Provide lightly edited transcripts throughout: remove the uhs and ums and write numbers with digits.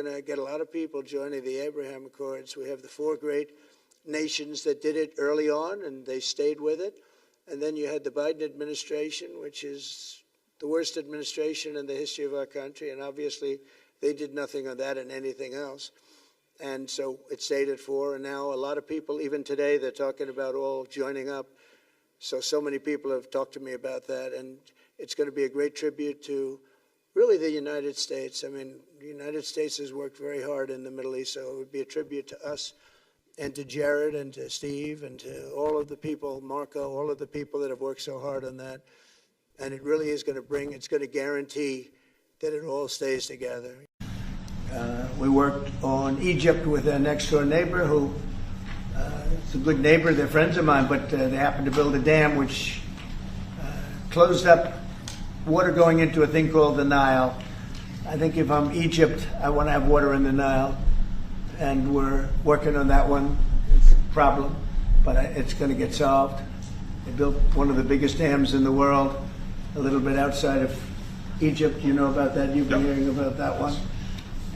going to get a lot of people joining the Abraham Accords. We have the four great nations that did it early on, and they stayed with it. And then you had the Biden administration, which is the worst administration in the history of our country, and obviously they did nothing on that and anything else. And so it stayed at four, and now a lot of people, even today, they're talking about all joining up. So many people have talked to me about that, and it's going to be a great tribute to really the United States. I mean, the United States has worked very hard in the Middle East, so it would be a tribute to us and to Jared and to Steve and to all of the people, Marco, all of the people that have worked so hard on that. And it really is going to it's going to guarantee that it all stays together. We worked on Egypt with our next door neighbor who is a good neighbor. They're friends of mine, but they happened to build a dam which closed up water going into a thing called the Nile. I think if I'm Egypt, I want to have water in the Nile. And we're working on that one. It's a problem, but it's going to get solved. They built one of the biggest dams in the world, a little bit outside of Egypt. You know about that? You've been hearing about that one.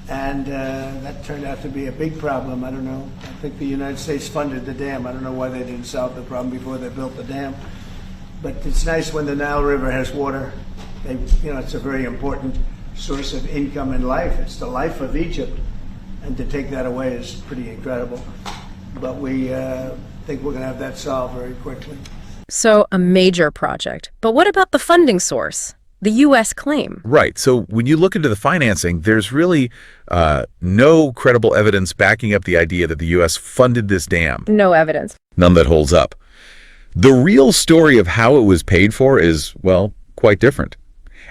And that turned out to be a big problem. I don't know. I think the United States funded the dam. I don't know why they didn't solve the problem before they built the dam. But it's nice when the Nile River has water. It's a very important source of income and life. It's the life of Egypt. And to take that away is pretty incredible. But we think we're going to have that solved very quickly. So a major project. But what about the funding source? The U.S. claim. Right. So when you look into the financing, there's really no credible evidence backing up the idea that the U.S. funded this dam. No evidence. None that holds up. The real story of how it was paid for is, well, quite different.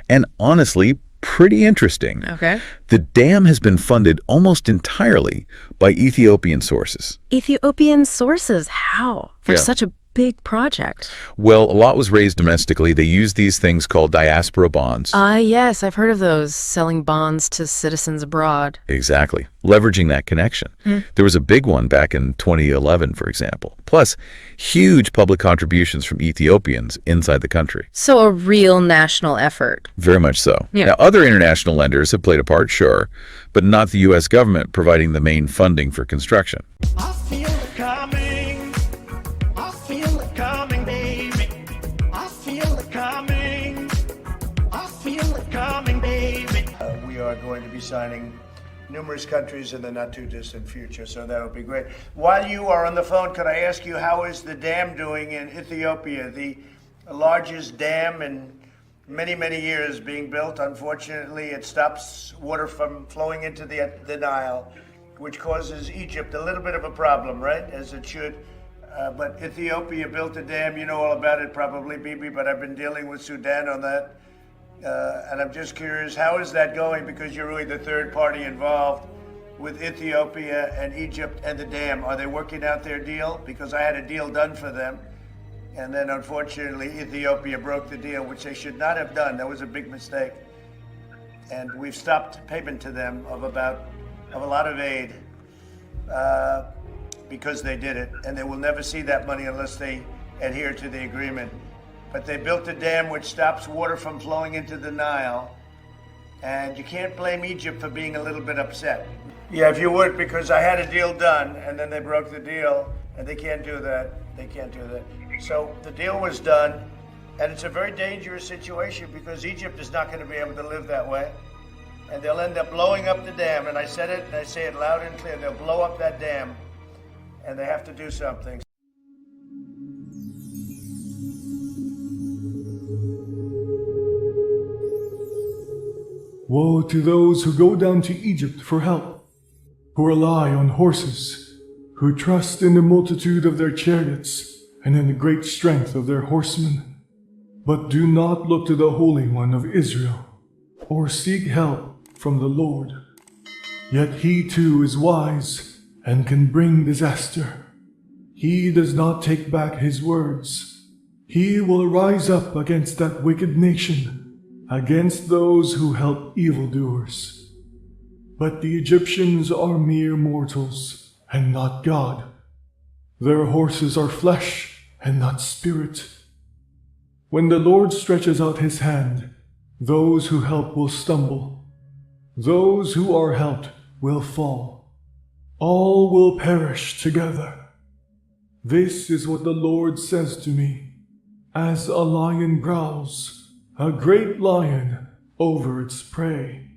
And honestly, pretty interesting. Okay. The dam has been funded almost entirely by Ethiopian sources. Ethiopian sources? How? For such a big project. Well, a lot was raised domestically. They used these things called diaspora bonds. Yes, I've heard of those, selling bonds to citizens abroad. Exactly. Leveraging that connection. There was a big one back in 2011, for example. Plus, huge public contributions from Ethiopians inside the country. So a real national effort. Very much so. Yeah. Now, other international lenders have played a part, sure, but not the U.S. government providing the main funding for construction. I feel it coming. I feel it coming, baby. I feel it coming. I feel it coming, baby. We are going to be signing numerous countries in the not-too-distant future, so that'll be great. While you are on the phone, could I ask you, how is the dam doing in Ethiopia? The largest dam in many, many years being built. Unfortunately, it stops water from flowing into the Nile, which causes Egypt a little bit of a problem, right, as it should. But Ethiopia built a dam. You know all about it probably, Bibi, but I've been dealing with Sudan on that. And I'm just curious, how is that going? Because you're really the third party involved with Ethiopia and Egypt and the dam. Are they working out their deal? Because I had a deal done for them. And then unfortunately, Ethiopia broke the deal, which they should not have done. That was a big mistake. And we've stopped payment to them of a lot of aid because they did it. And they will never see that money unless they adhere to the agreement. But they built a dam which stops water from flowing into the Nile. And you can't blame Egypt for being a little bit upset. Yeah, if you would, because I had a deal done and then they broke the deal, and they can't do that. They can't do that. So the deal was done, and it's a very dangerous situation because Egypt is not going to be able to live that way. And they'll end up blowing up the dam. And I said it, and I say it loud and clear. They'll blow up that dam, and they have to do something. Woe to those who go down to Egypt for help, who rely on horses, who trust in the multitude of their chariots and in the great strength of their horsemen, but do not look to the Holy One of Israel, or seek help from the Lord. Yet he too is wise and can bring disaster. He does not take back his words. He will rise up against that wicked nation, against those who help evildoers. But the Egyptians are mere mortals, and not God. Their horses are flesh, and not spirit. When the Lord stretches out his hand, those who help will stumble. Those who are helped will fall. All will perish together. This is what the Lord says to me, as a lion growls, a great lion, over its prey.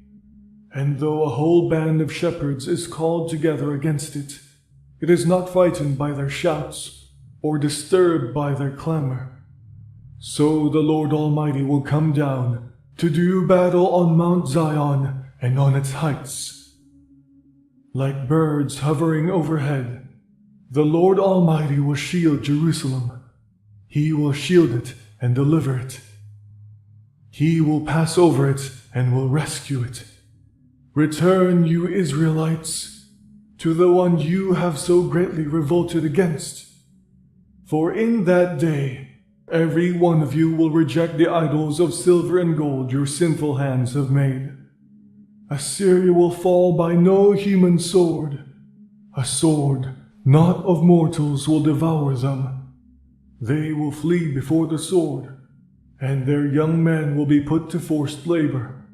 And though a whole band of shepherds is called together against it, it is not frightened by their shouts or disturbed by their clamor. So the Lord Almighty will come down to do battle on Mount Zion and on its heights. Like birds hovering overhead, the Lord Almighty will shield Jerusalem. He will shield it and deliver it. He will pass over it and will rescue it. Return, you Israelites, to the one you have so greatly revolted against. For in that day, every one of you will reject the idols of silver and gold your sinful hands have made. Assyria will fall by no human sword. A sword not of mortals will devour them. They will flee before the sword, and their young men will be put to forced labor.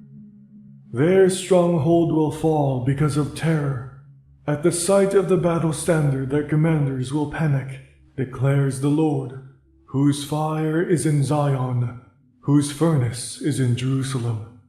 Their stronghold will fall because of terror. At the sight of the battle standard, their commanders will panic, declares the Lord, whose fire is in Zion, whose furnace is in Jerusalem.